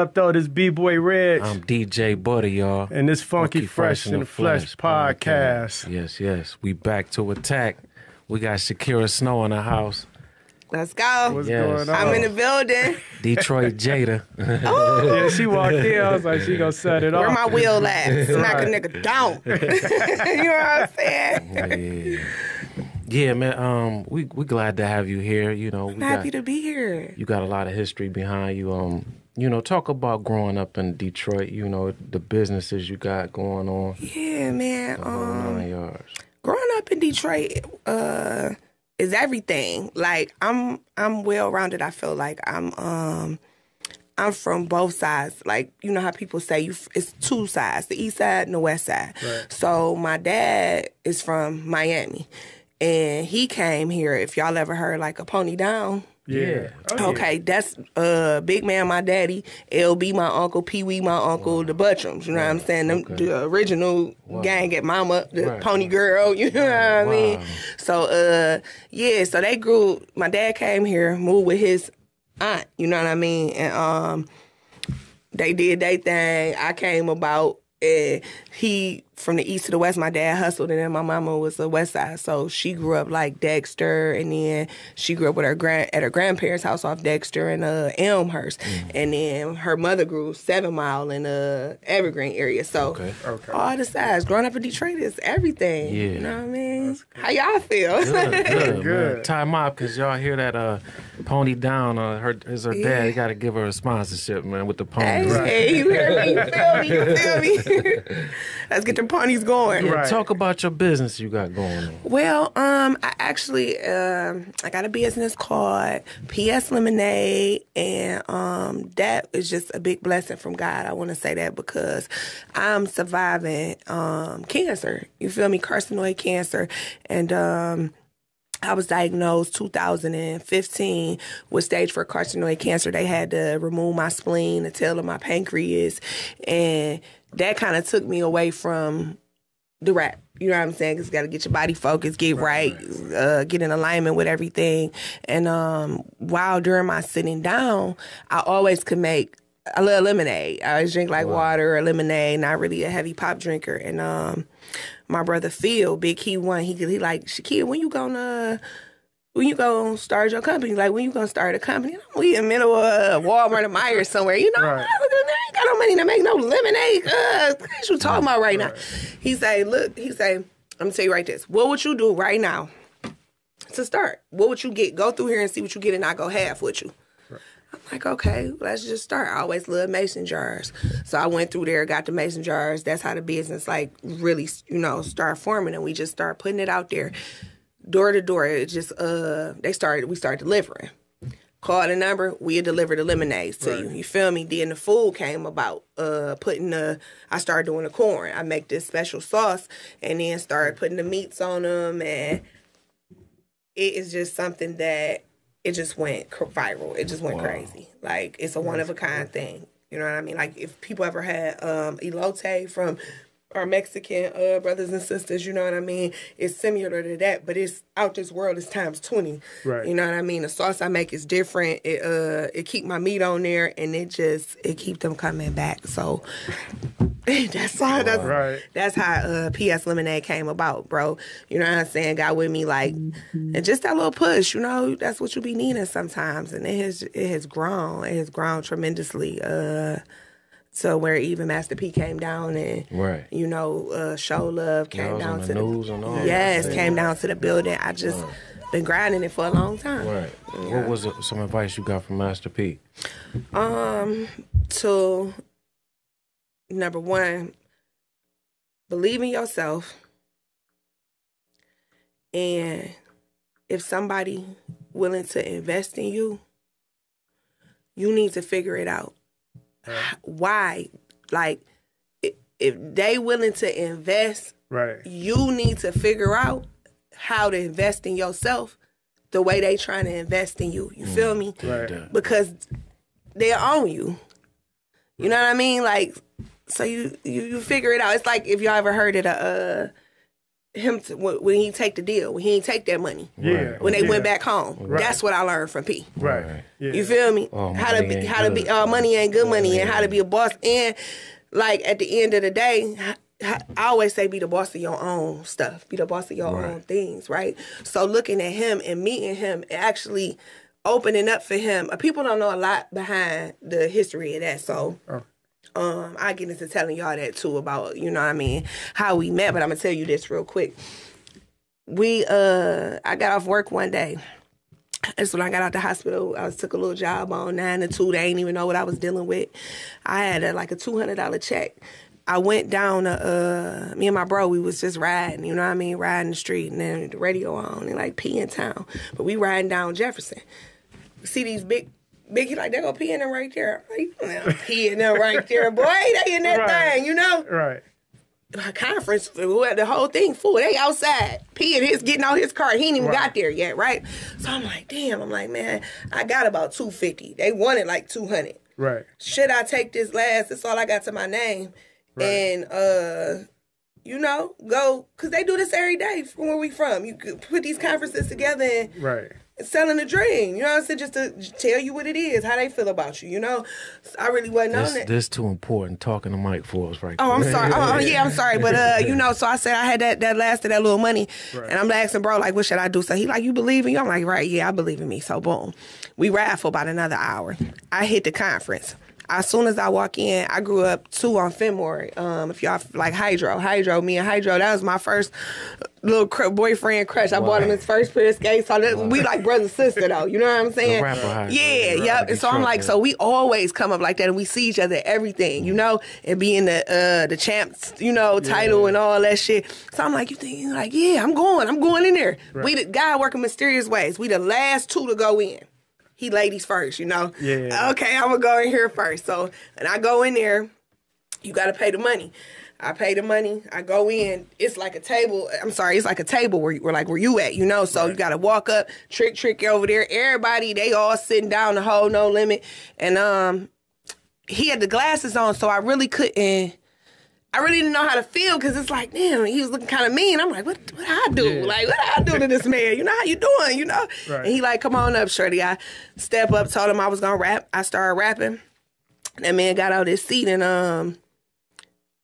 up, though? This B-Boy Reg. I'm DJ Butter, y'all. And this Funky Fresh in the Flesh podcast. Yes. We back to attack. We got Shakia Snow in the house. Let's go. What's going on? I'm in the building. Detroit Jada. Yeah, she walked in. I was like, she gonna set it off. Where my wheel at? Smack a nigga down. You know what I'm saying? Yeah, man. We glad to have you here. You know, I'm happy to be here. You got a lot of history behind you. You know, talk about growing up in Detroit. You know, the businesses you got going on. Yeah, man. Yours. Growing up in Detroit is everything. Like I'm well rounded. I feel like I'm from both sides. Like, you know how people say it's two sides, the east side and the west side. Right. So my dad is from Miami. And he came here, if y'all ever heard like a Pony Down. Yeah. Oh, okay, that's Big Man, my daddy, LB, my uncle, Pee Wee, my uncle, the Buttrums, you know what I'm saying? The original gang at Mama, the Pony Girl, you know what I mean? So, so they grew, my dad came here, moved with his aunt, you know what I mean? And they did their thing. I came about, and he, from the east to the west, my dad hustled, and then my mama was the west side. So she grew up like Dexter, and then she grew up with at her grandparents' house off Dexter and Elmhurst. And then her mother grew 7 Mile in Evergreen area. So all the sides. Growing up in Detroit is everything. Yeah. You know what I mean? How y'all feel? Good. Time out, because y'all hear that Pony Down is her dad. You got to give her a sponsorship, man, with the ponies. Hey, you hear me? You feel me? Let's get the ponies going. Yeah, talk about your business you got going on. Well, I actually I got a business called PS Lemonade, and that is just a big blessing from God. I want to say that because I'm surviving cancer. You feel me? Carcinoid cancer, and I was diagnosed 2015 with stage 4 carcinoid cancer. They had to remove my spleen, the tail of my pancreas, and that kind of took me away from the rap. You know what I'm saying? Because you got to get your body focused, get right, get in alignment with everything. And while during my sitting down, I always could make a little lemonade. I always drink like water or lemonade, not really a heavy pop drinker. And my brother Phil, Big Key One, he like, Shakia, when you gonna start your company? Like, when you gonna start a company? We in the middle of Walmart or Myers somewhere. You know, I ain't got no money to make no lemonade. What you talking about right now? He say, I'm gonna tell you right this. What would you do right now to start? What would you get? Go through here and see what you get, and I'll go half with you. I'm like, okay, let's just start. I always loved mason jars. So I went through there, got the mason jars. That's how the business like really, start forming, and we just start putting it out there. Door to door, it just we started delivering. Call the number, we'll deliver the lemonades to you. You feel me? Then the food came about. I started doing the corn. I make this special sauce, and then started putting the meats on them, and it is just something that it just went viral. It just went crazy. Like, it's a one of a kind thing. You know what I mean? Like, if people ever had elote from our Mexican brothers and sisters, you know what I mean? It's similar to that, but it's out this world. It's times 20. Right. You know what I mean? The sauce I make is different. It keep my meat on there, and it keep them coming back. So that's how PS Lemonade came about, bro. You know what I'm saying? Got with me like, and just that little push. You know, that's what you be needing sometimes, and it has grown. It has grown tremendously. So where even Master P came down and, Show Love came down to the news and all. Yes, came down to the building. I just been grinding it for a long time. Right. Yeah. What was some advice you got from Master P? To number one, believe in yourself, and if somebody willing to invest in you, you need to figure it out. Why? Like, if they willing to invest, you need to figure out how to invest in yourself the way they trying to invest in you. You feel me? Right. Because they'll own you. You know what I mean? Like, so you figure it out. It's like if y'all ever heard of him when he take the deal, when he ain't take that money. Yeah. When they went back home. Right. That's what I learned from P. Right. Yeah. You feel me? Oh, how to be money ain't good money, and how to be a boss. And like at the end of the day, I always say be the boss of your own stuff. Be the boss of your own things, right? So looking at him and meeting him and actually opening up for him. People don't know a lot behind the history of that. So I get into telling y'all that too about, you know what I mean, how we met. But I'm gonna tell you this real quick. I got off work one day. That's when I got out the hospital. I took a little job on 9 to 2. They ain't even know what I was dealing with. I had a $200 check. I went down me and my bro, we was just riding, you know what I mean, riding the street, and then the radio on, and like P in town. But we riding down Jefferson. See these big, he like, they go P in them right there. Like, P in them right there, boy, they in that thing, you know? Right. A conference, the whole thing full. They outside. P and his getting out his car. He ain't even got there yet, right? So I'm like, damn. I'm like, man, I got about $250. They wanted like $200. Right. Should I take this last? That's all I got to my name. Right. And you know, go, because they do this every day from where we from. You could put these conferences together and selling a dream, you know what I'm saying? Just to tell you what it is, how they feel about you, you know? So I really wasn't on it. This too important, talking to Mike for us right Oh, I'm sorry. I'm sorry. But, you know, so I said I had that last of that little money. Right. And I'm asking bro, like, what should I do? So he like, you believe in you? I'm like, right, yeah, I believe in me. So boom. We ride for about another hour. I hit the conference. As soon as I walk in, I grew up too on Fenmore. If y'all like Hydro, me and Hydro, that was my first little boyfriend crush. I bought him his first pair of skates. So we like brother and sister though. You know what I'm saying? The rapper Hydro. Yeah, yep. And so I'm like, so we always come up like that, and we see each other everything, you know, and be in the champs, you know, title and all that shit. So I'm like, you think like, yeah, I'm going in there. Right. We the guy working mysterious ways. We the last two to go in. He ladies first, you know? Yeah. Okay, I'm going to go in here first. So, and I go in there. You got to pay the money. I pay the money. I go in. It's like a table. I'm sorry. It's like a table where you at, you know? So you got to walk up, trick over there. Everybody, they all sitting down the whole No Limit. And he had the glasses on, so I really didn't know how to feel, because it's like, damn, he was looking kind of mean. I'm like, what I do? Yeah. Like, what I do to this man? You know, how you doing, you know? Right. And he like, come on up, shorty. I step up, told him I was going to rap. I started rapping. That man got out his seat, and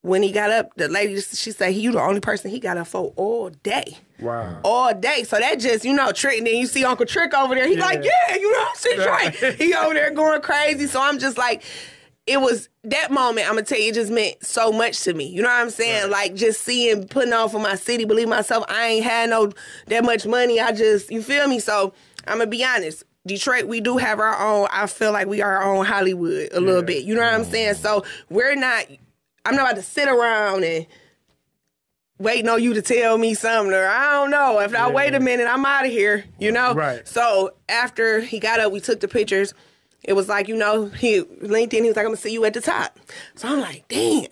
when he got up, the lady, she said, you the only person he got up for all day. Wow. All day. So that just, you know, Trick. And then you see Uncle Trick over there. He like, yeah, you know what I'm saying? Right. He over there going crazy. So I'm just like, it was that moment, I'm going to tell you, it just meant so much to me. You know what I'm saying? Right. Like, just putting on for my city, believe myself, I ain't had that much money. You feel me? So, I'm going to be honest. Detroit, we do have our own, I feel like we are our own Hollywood a little bit. You know what I'm saying? So, I'm not about to sit around and waiting on you to tell me something, or I don't know. If I wait a minute, I'm out of here, you know? Right. So, after he got up, we took the pictures. It was like, you know, he linked in. He was like, I'm going to see you at the top. So I'm like, damn.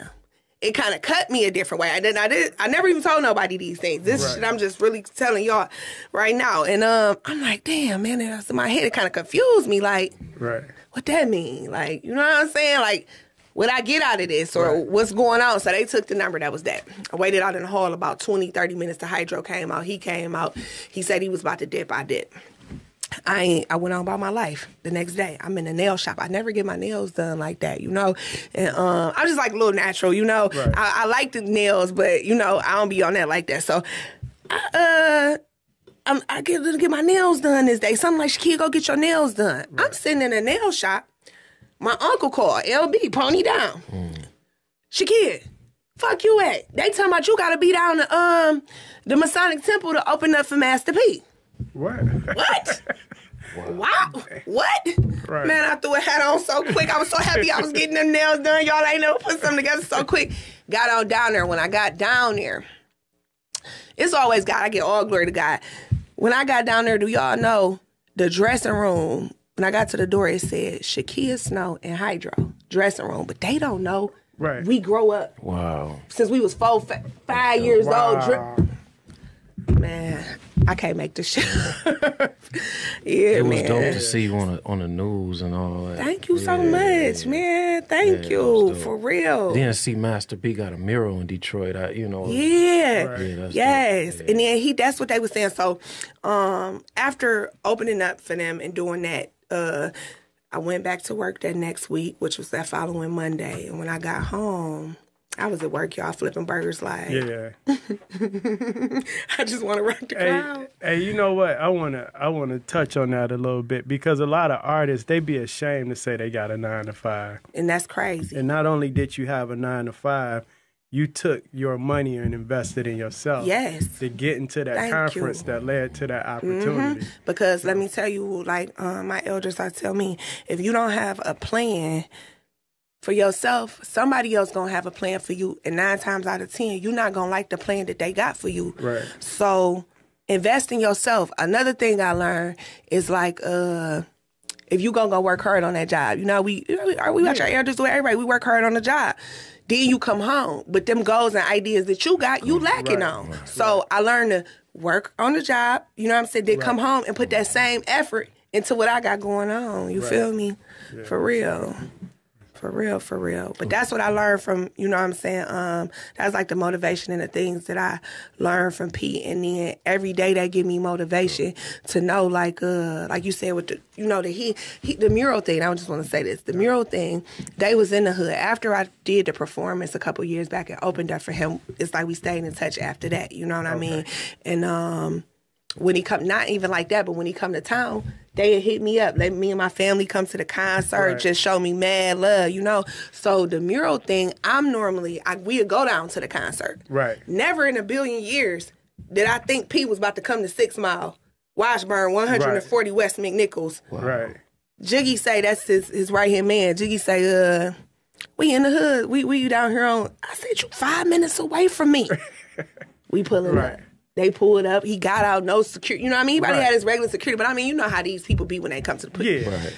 It kind of cut me a different way. I never even told nobody these things. This shit I'm just really telling y'all right now. And I'm like, damn, man. And in my head, it kind of confused me. Like, what that mean? Like, you know what I'm saying? Like, what I get out of this, or what's going on? So they took the number. That was that. I waited out in the hall about 20, 30 minutes. The Hydro came out. He came out. He said he was about to dip. I did. I went on about my life the next day. I'm in a nail shop. I never get my nails done like that, you know? And I'm just like a little natural, you know? Right. I like the nails, but, you know, I don't be on that like that. So I get my nails done this day. Something like, Shakia, go get your nails done. Right. I'm sitting in a nail shop. My uncle called, LB, pony down. Shakia, fuck you at? They talking about you got to be down the Masonic Temple to open up for Master P. What? Wow. What? Right. Man, I threw a hat on so quick. I was so happy I was getting them nails done. Y'all ain't never put something together so quick. Got on down there. When I got down there, it's always God. I get all glory to God. When I got down there, do y'all know the dressing room? When I got to the door, it said Shakia Snow and Hydro dressing room. But they don't know. Right. We grow up. Wow. Since we was 5 years old. Man, I can't make this shit up. Yeah, It was man. dope to see you on the news and all that. Thank you so much, man. Thank you. For real. Then see Master P got a mural in Detroit. Yeah. Right. Yes. Yeah. And then that's what they were saying. So after opening up for them and doing that, I went back to work that next week, which was that following Monday. And when I got home, I was at work, y'all, flipping burgers like. Yeah. I just want to rock the crowd. Hey, you know what? I wanna touch on that a little bit because a lot of artists, they be ashamed to say they got a 9-to-5. And that's crazy. And not only did you have a 9-to-5, you took your money and invested in yourself. Yes. To get into that conference that led to that opportunity. Mm-hmm. Because let me tell you, like my elders, I tell me, if you don't have a plan for yourself, somebody else gonna have a plan for you, and 9 times out of 10, you're not gonna like the plan that they got for you. Right. So invest in yourself. Another thing I learned is like, if you gonna go work hard on that job, we watch our elders do it. Everybody, we work hard on the job. Then you come home, but them goals and ideas that you got, you lacking on. Right. So I learned to work on the job. You know what I'm saying? Then come home and put that same effort into what I got going on. You feel me? Yeah. For real. For real. But that's what I learned from, you know what I'm saying? That's like the motivation and the things that I learned from Pete. And then every day that give me motivation to know, like you said, with the, the mural thing, I just want to say this. The mural thing, they was in the hood. After I did the performance a couple years back and opened up for him, it's like we stayed in touch after that. You know what I mean? And when he come, not even like that, but when he come to town, they hit me up. Let me and my family come to the concert, just show me mad love, So the mural thing, we would go down to the concert. Right. Never in a billion years did I think P was about to come to 6 Mile, Washburn, 140 West McNichols. Wow. Right. Jiggy say that's his right-hand man. Jiggy say, we in the hood. We down here on, I said, you 5 minutes away from me. We pulling up. They pulled up. He got out. No security. You know what I mean? He probably had his regular security. But I mean, you know how these people be when they come to the police. Yeah. Right.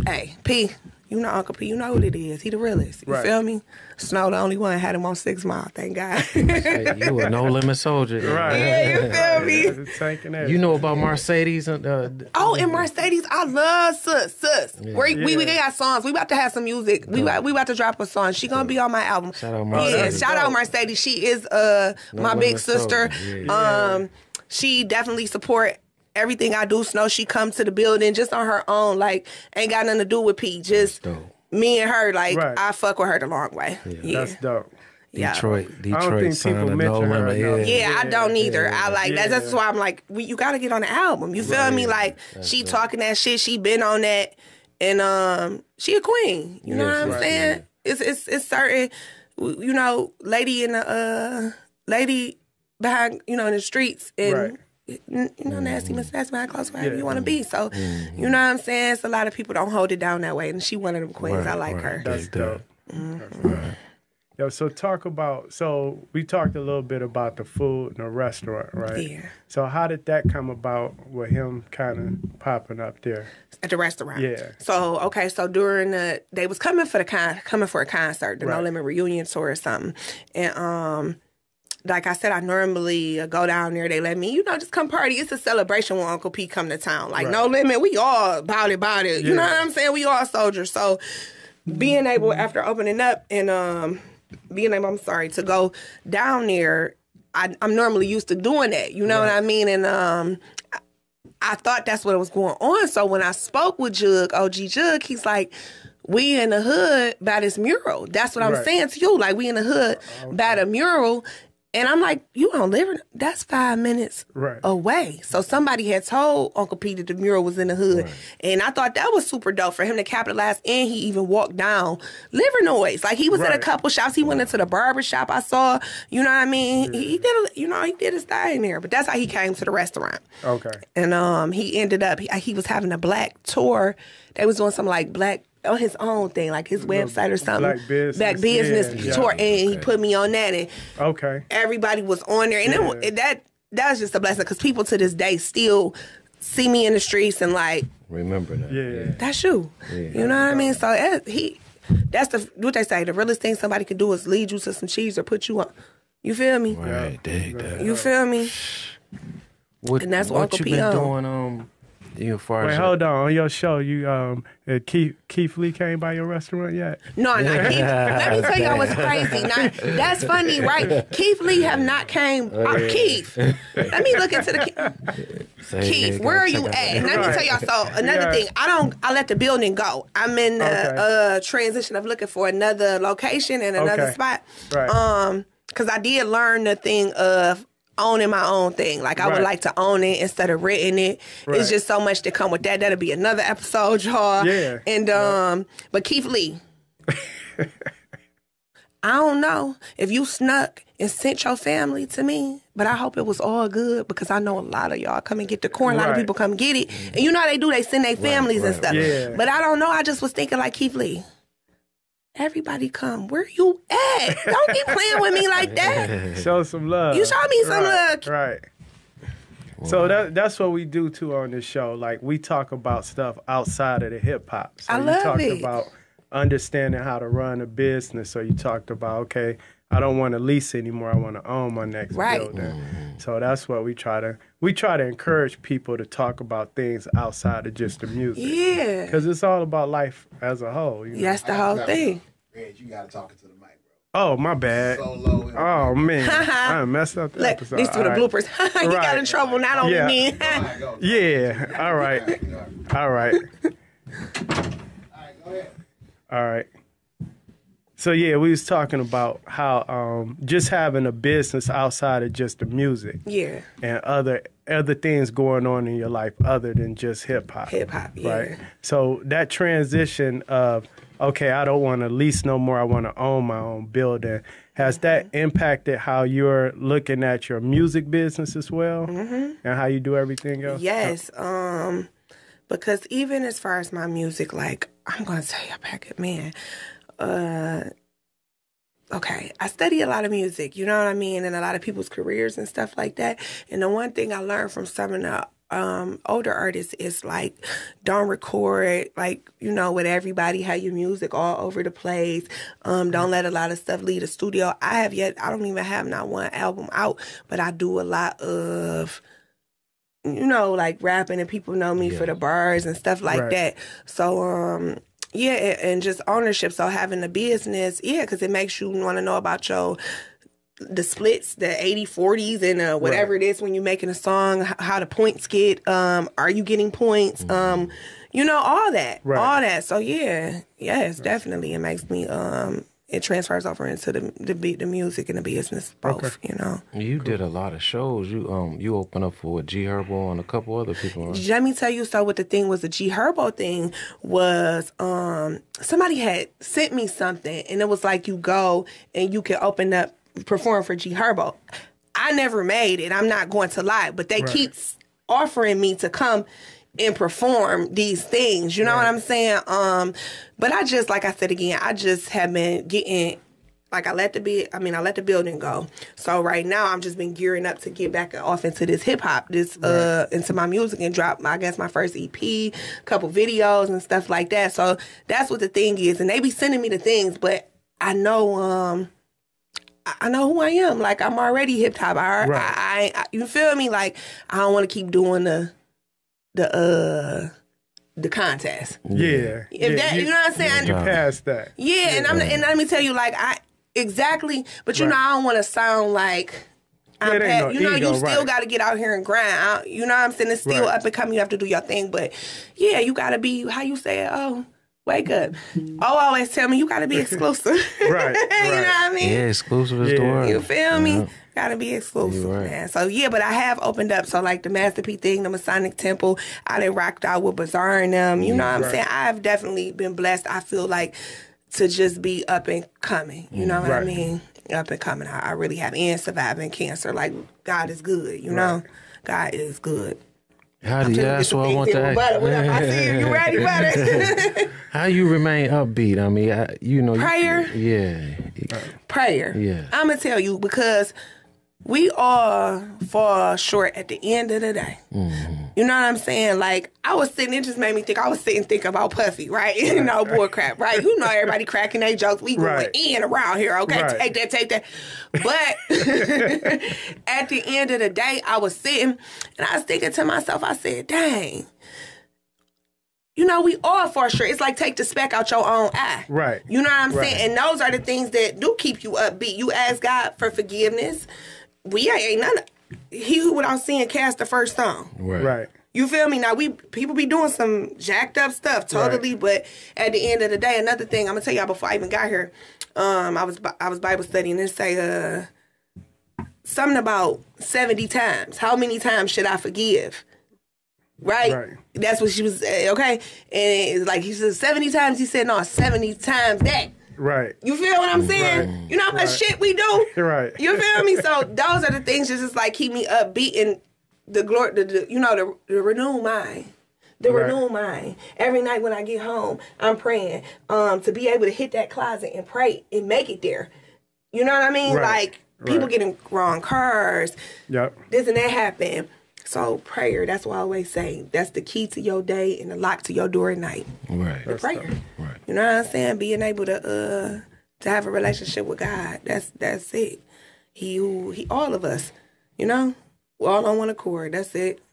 Hey, P, Uncle P, you know what it is. He the realest. You feel me? Snow the only one had him on 6 Mile. Thank God. Hey, you a no-limit soldier. Right. Yeah, you feel me? You know about Mercedes? And Mercedes, I love Sus. Yeah. We got songs. We about to have some music. We about to drop a song. She gonna be on my album. Shout out Mercedes. Yeah, shout out Mercedes. She is my big sister. Yeah. She definitely support everything I do. Snow, she come to the building just on her own. Like, ain't got nothing to do with P. Just me and her. Like, I fuck with her the long way. Yeah. That's dope. Detroit, I don't think people mention her enough. Yeah, I don't either. I like that. That's why I'm like, you got to get on the album. You feel me? Like, she talking that shit. She been on that, and she a queen. You know what I'm saying? Yeah. It's certain, lady in the lady behind, in the streets and. Nasty Miss Nasty behind close wherever you want to be. So, you know what I'm saying? It's a lot of people don't hold it down that way, and she one of them queens. I like her. That's dope. Right. Yo, so we talked a little bit about the food and the restaurant, right? Yeah. So how did that come about with him kind of popping up there? At the restaurant. Yeah. So during they was coming for a concert, the No Limit reunion tour or something, and like I said, I normally go down there. They let me, just come party. It's a celebration when Uncle P come to town. Like, No Limit, we all about it. You know what I'm saying? We all soldiers. So being able, after opening up and to go down there, I'm normally used to doing that. You know what I mean? And I thought that's what was going on. So when I spoke with Jug, OG Jug, he's like, we in the hood by this mural. That's what I'm saying to you. Like, we in the hood by the mural. And I'm like, you don't live in, that's 5 minutes away. So somebody had told Uncle Pete that the mural was in the hood. Right. And I thought that was super dope for him to capitalize. And he even walked down Livernois. Like, he was at a couple shops. He went into the barber shop I saw. You know what I mean? Yeah. He did his thing there. But that's how he came to the restaurant. Okay. And he ended up, he was having a black tour. They was doing some like black, on his own thing, like his website or something. Black business tour, and he put me on that, and everybody was on there, and that was just a blessing because people to this day still see me in the streets and like remember that. Yeah, that's you. Yeah. You know what I mean? So that's what they say. The realest thing somebody can do is lead you to some cheese or put you on. You feel me? Right, dig that. You feel me? And that's what Uncle you P been on. doing? You far Wait, as hold on your show. You Keith Lee came by your restaurant yet? No, Keith. Let me tell y'all what's crazy. Now, that's funny, right? Keith Lee have not came. Keith, let me look into the Keith. Where are you at? And let me tell y'all. So another thing, I let the building go. I'm in the transition of looking for another location and another spot. Right. Because I did learn the thing of owning my own thing. Like, I would like to own it instead of renting it. Right. It's just so much to come with that. That'll be another episode, y'all. Yeah. And, but Keith Lee, I don't know if you snuck and sent your family to me, but I hope it was all good, because I know a lot of y'all come and get the corn. A lot of people come get it. And you know how they do, they send their families and stuff. Yeah. But I don't know. I just was thinking like, Keith Lee, everybody come. Where you at? Don't be playing with me like that. Show some love. You show me some love. Right. So that's what we do too on this show. Like, we talk about stuff outside of the hip hop. So I love you talked it. about understanding how to run a business. So you talked about, okay, I don't want to lease anymore. I want to own my next building. So that's what we try to encourage people to talk about things outside of just the music. Yeah. Because it's all about life as a whole. You know? That's the whole thing. Reg, you got to talk into the mic, bro. Oh, my bad. So low. Oh, man. I messed up the Look, episode. these two the bloopers. He got in trouble, not only me. Yeah. All right. All right. Go ahead. All right. So yeah, we was talking about how just having a business outside of just the music, and other things going on in your life other than just hip hop. Right. So that transition of, okay, I don't want to lease no more. I want to own my own building. Has that impacted how you're looking at your music business as well, and how you do everything else? Yes. Because even as far as my music, like, I'm going to tell you, Packet, man. Okay, I study a lot of music, you know what I mean, and a lot of people's careers and stuff like that. And the one thing I learned from some of the older artists is, like, don't record, like, you know, with everybody, have your music all over the place. Don't let a lot of stuff leave the studio. I don't even have not one album out, but I do a lot of, you know, like, rapping, and people know me for the bars and stuff like that. So, yeah, and just ownership. So having a business, because it makes you want to know about the splits, the 80-40s, and whatever it is when you're making a song, how the points get. Are you getting points? You know, all that. All that. So, yes, definitely. It makes me, it transfers over into the music and the business, both, you know. You did a lot of shows. You opened up for G Herbo and a couple other people. Right? Let me tell you, so what the thing was, the G Herbo thing was, somebody had sent me something, and it was like, you go and you can open up, perform for G Herbo. I never made it, I'm not going to lie, but they keep offering me to come and perform these things, you know what I'm saying? But I just, like I said again, I just have been getting, like, I let the building go. So right now, I've just been gearing up to get back off into this hip hop, into my music, and drop, I guess, my first EP, couple videos and stuff like that. So that's what the thing is. And they be sending me the things, but I know, I know who I am. Like, I'm already hip hop. I you feel me? Like, I don't want to keep doing the contest. Yeah. If that, you know what I'm saying? You passed that. Yeah, and let me tell you, like, exactly, but you know, I don't want to sound like I'm past, you know, ego, you still got to get out here and grind. You know what I'm saying? It's still up and coming. You have to do your thing, but yeah, you got to be, how you say it? Oh, wake up. Always tell me you got to be exclusive. Right. You know what I mean? Yeah, exclusive is the word. You feel me? Gotta be exclusive, man. So yeah, but I have opened up. So like the Master P thing, the Masonic Temple, I done rocked out with Bazaar and them. You know what I'm saying? I've definitely been blessed. I feel like to just be up and coming. You know what I mean? Up and coming. I really have, and surviving cancer. Like, God is good. You know, God is good. How do you? That's what I want to ask. I see you ready, buddy. How you remain upbeat? I mean, you know, prayer. Yeah. Prayer. Yeah. I'm gonna tell you, because we all fall short at the end of the day. Mm-hmm. You know what I'm saying? Like, I was sitting, it just made me think, I was sitting thinking about Puffy, right? You know, bull crap, right? You know everybody cracking their jokes. We going in around here, okay? Take that. But at the end of the day, I was sitting and I was thinking to myself, I said, dang. You know, we all fall short. It's like take the speck out your own eye. Right. You know what I'm saying? And those are the things that do keep you upbeat. You ask God for forgiveness. We ain't none of, he who without sin cast the first stone. Right. You feel me? Now, people be doing some jacked up stuff, totally. Right. But at the end of the day, another thing I'm going to tell y'all before I even got here, I was Bible studying and it say something about 70 times. How many times should I forgive? Right? That's what she was, okay? And it's like, he said 70 times. He said, no, 70 times that. Right. You feel what I'm saying? Right. You know how much shit we do? Right. You feel me? So those are the things that just like keep me upbeat and the glory, the renewed mind. The renewed mind. Every night when I get home, I'm praying to be able to hit that closet and pray and make it there. You know what I mean? Like, people getting wrong cars. Yep. This and that happen. So prayer, that's what I always say. That's the key to your day and the lock to your door at night. Right. The prayer. Right. You know what I'm saying? Being able to have a relationship with God. That's it. He all of us. You know? We're all on one accord. That's it.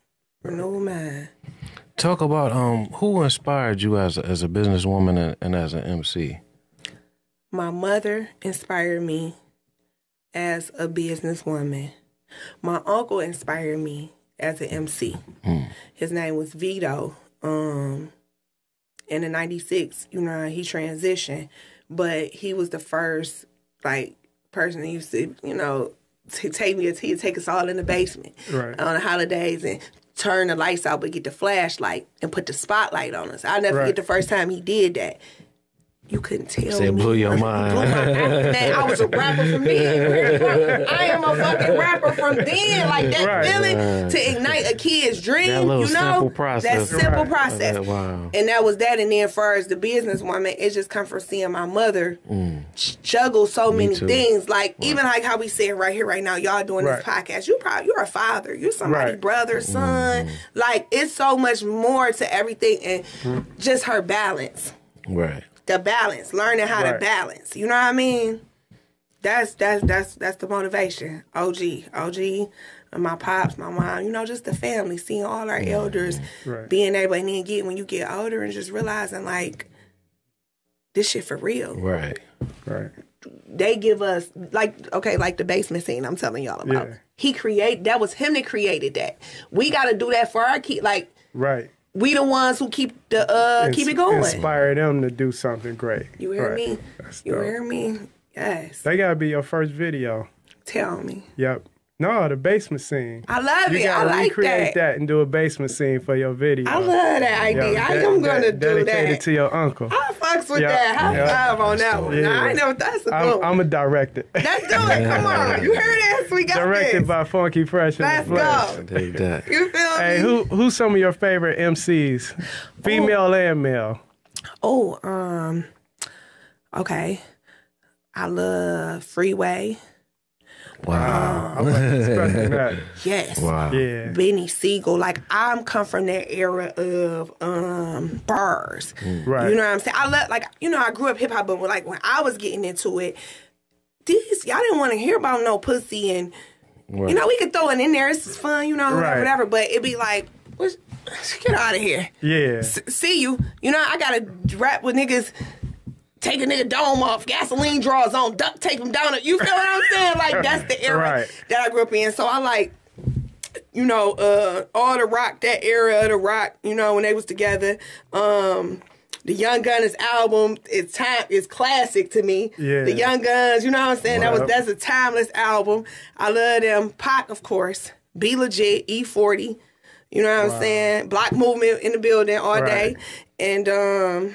Renewal mind. Talk about who inspired you as a businesswoman and as an MC? My mother inspired me as a businesswoman. My uncle inspired me as an MC. His name was Vito. In the 96, you know, he transitioned, but he was the first person that used to, you know, to take us all in the basement on the holidays and turn the lights out but get the flashlight and put the spotlight on us. I'll never forget the first time he did that. You couldn't tell me. It blew your mind. Man, I was a rapper from then. I am a fucking rapper from then. Like that feeling to ignite a kid's dream. That little you know? Simple process. That simple process. Wow. And that was that. And then as far as the businesswoman, it just come from seeing my mother juggle so many things. Like even like how we say it right here, right now, y'all doing this podcast. You're a father. You're somebody's brother, son. Like it's so much more to everything and just her balance. Right. The balance, learning how to balance. You know what I mean? That's the motivation. OG, and my pops, my mom. You know, just the family, seeing all our elders, being able, and then when you get older and just realizing like this shit for real. Right. They give us like the basement scene I'm telling y'all about. Yeah. That was him that created that. We got to do that for our kids. Like we the ones who keep it going. Inspire them to do something great. You hear me? You hear me? Yes. That gotta be your first video. Tell me. Yep. No, the basement scene. I love it. I like that. Recreate that and do a basement scene for your video. I love that idea. I am going to do that. Dedicated to your uncle. I fucks with that. High five on that one. Yeah. Nah, I know that's a good one. I'm a director. Let's do it. Come on. You heard this? We got Directed this. by Funky Fresh. Let's go. You feel me? Hey, who's some of your favorite MCs? Female and male. Oh, okay. I love Freeway. Wow. I'm expecting that. Yes. Wow. Yeah. Benny Siegel. Like, I'm come from that era of bars. Right. You know what I'm saying? I love, like, you know, I grew up hip-hop, but like when I was getting into it, y'all didn't want to hear about no pussy and, you know, we could throw it in there. This is fun, you know, whatever. But it'd be like, get out of here. Yeah. See you. You know, I got to rap with niggas. Take a nigga dome off, gasoline drawers on, duct tape him down. You feel what I'm saying? Like, that's the era that I grew up in. So I like, you know, all the rock, that era of the rock, you know, when they was together. The Young Gunners album is classic to me. Yeah. The Young Guns, you know what I'm saying? That's a timeless album. I love them. Pac, of course. Be Legit, E40. You know what I'm saying? Block Movement in the building all day. And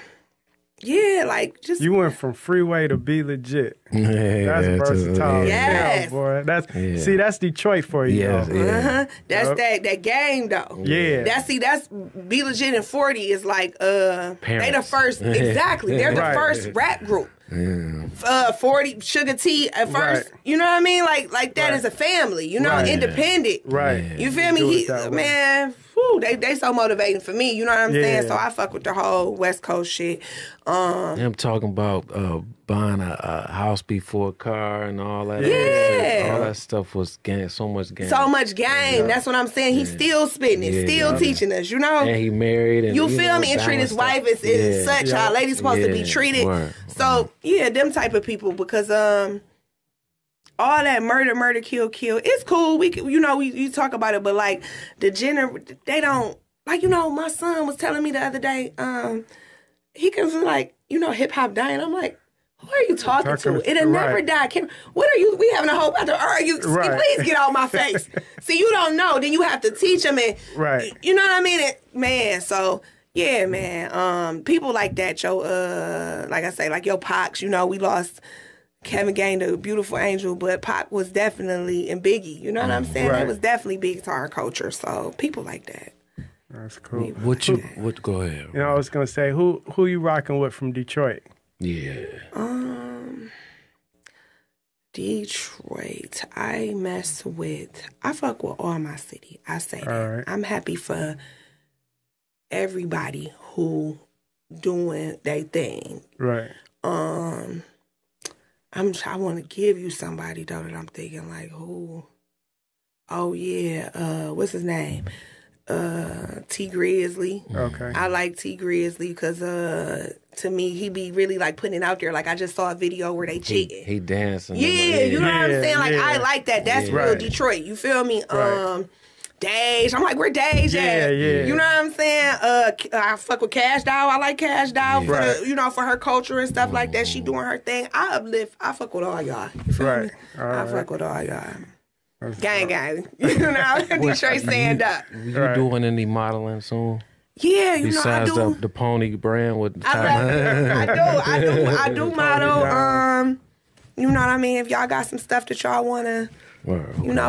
yeah, like just you went from Freeway to Be Legit. Yeah, that's versatile. Yes, boy. See, that's Detroit for you. That's that game though. Yeah, that's Be Legit and 40 is like they the first exactly. They're the first rap group. 40 Sugar T at first. You know what I mean? Like that is a family. You know, independent. Right. You feel me? Man, whew, they so motivating for me. You know what I'm saying? So I fuck with the whole West Coast shit. I'm talking about buying a house before a car and all that. Yeah. All that stuff was so much game. So much game. That's what I'm saying. He's still spitting it, still teaching us, you know? And he married. And, you feel me? And treat his wife as such. How ladies supposed to be treated. So, them type of people, because all that murder, kill, it's cool. We you talk about it, but like they don't, like, my son was telling me the other day, he comes like, hip hop dying. I'm like, who are you talking to? It'll never die. What are you? We having a whole about to argue. Please get out my face. See, you don't know. Then you have to teach them, and you know what I mean, man. So yeah, man. People like that. Like I say, like your Pox. We lost Kevin Gaines, the beautiful angel, but Pac was definitely, and Biggie. You know what I'm saying? It was definitely big to our culture. So people like that. That's cool. Go ahead. I was gonna say, who you rocking with from Detroit? Yeah. Detroit. I fuck with all my city. I say that. Right. I'm happy for everybody who doing their thing. Right. I want to give you somebody though that I'm thinking like, who? Oh yeah. What's his name? T Grizzly. Okay. I like T Grizzly because to me he be really like putting it out there. Like I just saw a video where they cheating. He dancing. Yeah, you know what I'm saying? Like I like that. That's real Detroit. You feel me? Dage. I'm like, where Dage at? Yeah. You know what I'm saying? I fuck with Cash Doll. I like Cash Doll for the, for her culture and stuff like that. She doing her thing. I uplift. I fuck with all y'all. You feel me? I fuck with all y'all. Gang. Detroit stand up. You doing any modeling soon? Yeah, Besides I do. the pony brand with I do model. You know what I mean? If y'all got some stuff that y'all wanna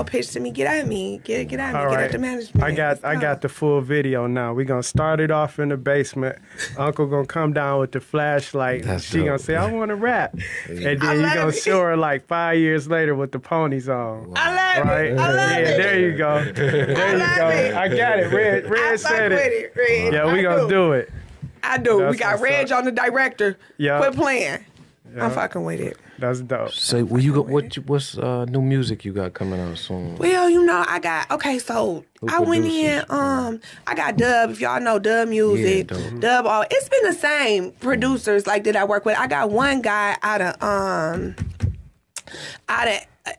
pitch to me, get at me. Get at me. Get at the management. I got the full video now. We're gonna start it off in the basement. Uncle gonna come down with the flashlight. She gonna say, I wanna rap. And then you gonna show her like 5 years later with the ponies on. Wow. I love it. I love it. There you go. There you go. I got it. Red said it. Red. Yeah, we gonna do it. I do. We got Reg on the director. Yeah. Quit playing. I'm fucking with it. That's dope. So, what's new music you got coming out soon? Well, I got I went in. I got Dub. If y'all know Dub Music, Dub. It's been the same producers like that I work with. I got one guy out of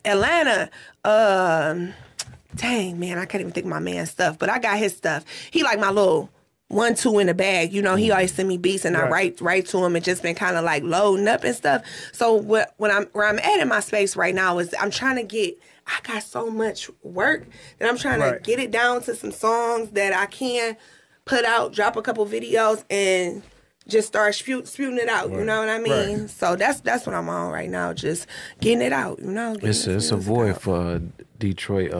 Atlanta. Dang man, I can't even think of my man's stuff, but I got his stuff. He like my little 1-2 in the bag. He always send me beats and I write to him and just been kind of like loading up and stuff. So where I'm at in my space right now is I got so much work that I'm trying to get it down to some songs that I can put out, drop a couple videos and just start spewing it out. You know what I mean? Right. So that's what I'm on right now, just getting it out. It's a void for Detroit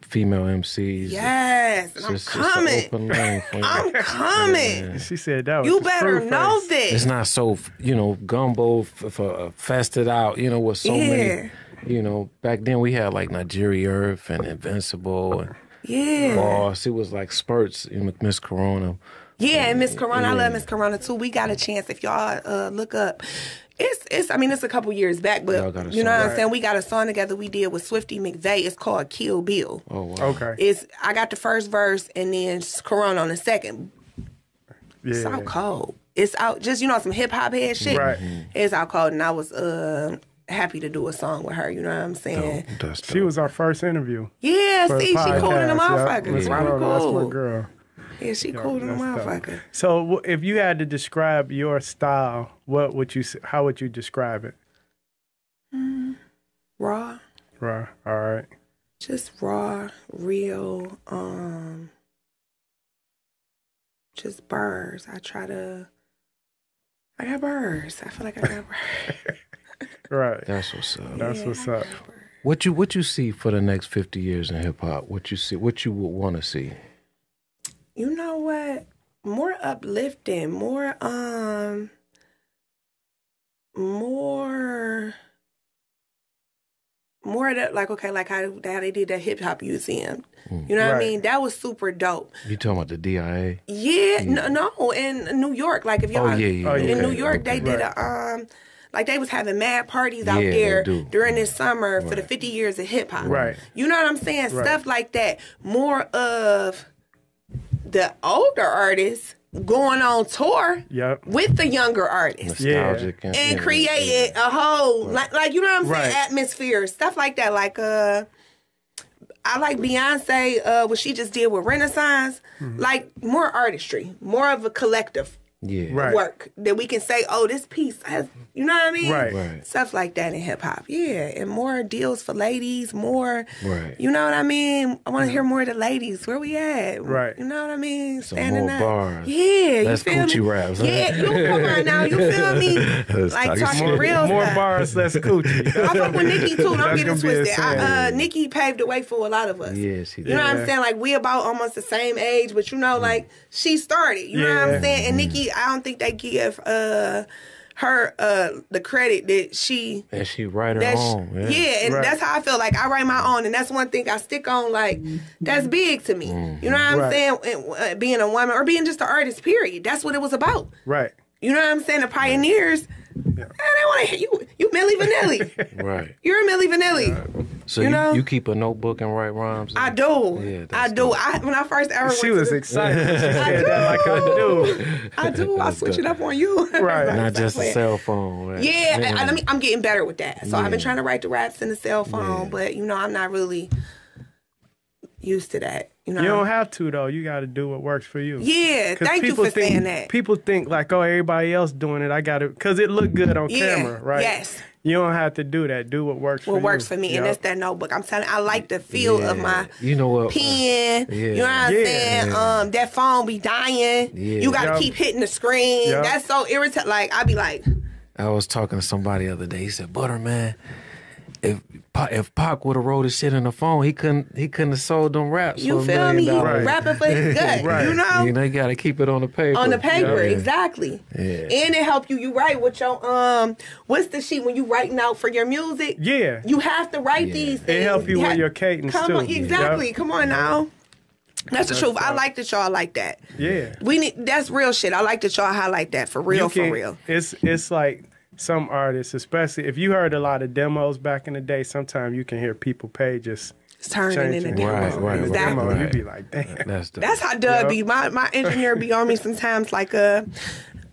female MCs. Yes, and I'm coming. I'm coming. Yeah. She said that was you better know this. It's not so gumbo fested out. With so many. Back then we had like Nigeria Earth and Invincible and Boss. It was like spurts. Miss Corona. Yeah, and Miss Corona, I love Miss Corona too. We got a chance if y'all look up. It's a couple years back, but you know what I'm saying? We got a song together we did with Swifty McVeigh. It's called Kill Bill. Oh, wow. Okay. I got the first verse and then Corona on the second. Yeah. It's out cold. It's out just, some hip hop head shit. Right. It's out cold and I was happy to do a song with her, you know what I'm saying? She was our first interview. Yeah, see, she cool in the motherfucker. That's my girl. Yeah, she cool in the motherfucker. So, if you had to describe your style, how would you describe it? Raw. Raw. All right. Just raw, real. Just bars. I got bars. I feel like I got bars. Right. That's what's up. That's what's up. What you see for the next 50 years in hip hop? What you would want to see? You know what? More uplifting, more More of that, like, okay, like how they did that hip hop museum. You know what I mean? That was super dope. You talking about the DIA? Yeah, no, in New York. Like if y'all, in New York, they did a like they was having mad parties out there during this summer for the 50 years of hip hop. Right. You know what I'm saying? Stuff like that. More of the older artists going on tour with the younger artists. Nostalgic. And creating a whole, like, you know what I'm saying, atmosphere, stuff like that. Like, I like Beyonce, what she just did with Renaissance. Like, more artistry, more of a collective work that we can say, oh, this piece has, you know what I mean? Right. Stuff like that in hip hop. Yeah. And more deals for ladies, more, you know what I mean? I want to hear more of the ladies. Where we at? Right. You know what I mean? Some more bars. Yeah. Less coochie raps. Huh? Yeah. You come on now. You feel me? Like talking real more stuff. bars, less coochie. I fuck with Nicki too. Don't get it twisted. Nicki paved the way for a lot of us. Yes, he did. You know what I'm saying? Like, we about almost the same age, but you know, like, she started. You know what I'm saying? And Nicki, I don't think they give her the credit that she write her own. And that's how I feel. Like, I write my own, and that's one thing I stick on. Like, that's big to me. You know what I'm saying? And, being a woman or being just an artist, period. That's what it was about. Right. You know what I'm saying? The pioneers. Man, they want to hear you. You Milli Vanilli. Right. You're a Milli Vanilli. So you keep a notebook and write rhymes? I do. Yeah, I do. When I first ever she was excited. She said that like I do. I do. I switch it up on you. Right. Not just a cell phone. Right? Yeah. I'm getting better with that. So I've been trying to write the raps in the cell phone, but, you know, I'm not really used to that. You know? You don't have to, though. You got to do what works for you. Yeah, thank you for saying that. People think like, oh, everybody else doing it. I got to, because it looked good on camera, right? Yes. You don't have to do that. Do what works for you. What works for me, and that's that notebook. I'm telling you, I like the feel of my pen. You know what I'm saying? That phone be dying. You got to keep hitting the screen. That's so irritating. Like, I be like. I was talking to somebody the other day. He said, Butter, man, if Pac would have wrote his shit in the phone, he couldn't have sold them raps. You feel me? Rapping for his gut. You know? You know, you gotta keep it on the paper. On the paper, exactly. Yeah. And it help you. You write with your what's the sheet when you writing out for your music? Yeah. You have to write these things. It help you with your cadence too. On, exactly. Yep. Come on now. That's the truth. I like that y'all like that. Yeah. That's real shit. I like that y'all highlight that for real. It's like some artists, especially if you heard a lot of demos back in the day, sometimes you can hear people pages turning in a demo. Right. Exactly. You be like, damn. That's how Doug be. My engineer be on me sometimes. Like, when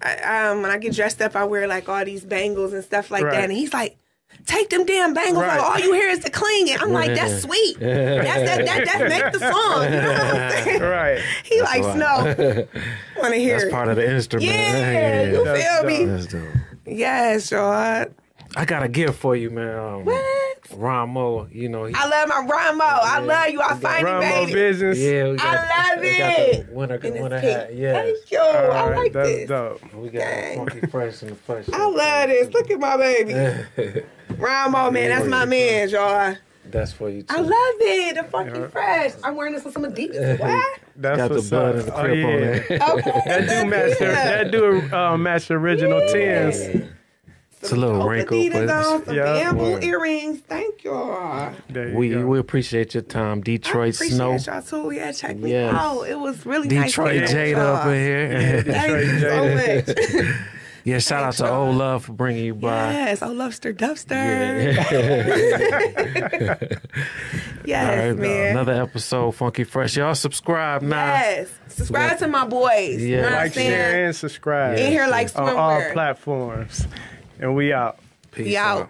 I get dressed up, I wear like all these bangles and stuff like that, and he's like, take them damn bangles off. All you hear is the clinging. I'm like, that's sweet. That make the song. You know what I'm saying? Right. He like Snow. Want to hear? That's part of the instrument. Yeah, you feel me? That's dope. Yes, Sean. I got a gift for you, man. What? Ramo, you know. I love my Ramo. I love you. I find it, baby. Business. Yeah, I love it. Winter hat. Yeah. Thank you. I like that's this. Dope. We got Funky Fresh in the flesh. I love this. Look at my baby. Ramo, man. That's my man, y'all. That's for you too. I love it. The Funky Fresh. I'm wearing this with some Adidas. What? That's got the blood and the crib on there. Okay. That do match the original tins. It's a little wrinkle, but some bamboo earrings. Thank y'all. We appreciate your time, Detroit Snow. I appreciate y'all too. Yeah, check me out. It was really Detroit nice. Jada up in here. Thank you so much. Yeah, shout out to Old Love for bringing you by. Yes, Old Lovester Dubster. Yes, man. Another episode, Funky Fresh. Y'all subscribe now. Yes, subscribe to my boys. Yeah. You know what I'm saying? Share, and subscribe. In here like swimwear. On all platforms. And we out. Peace We out.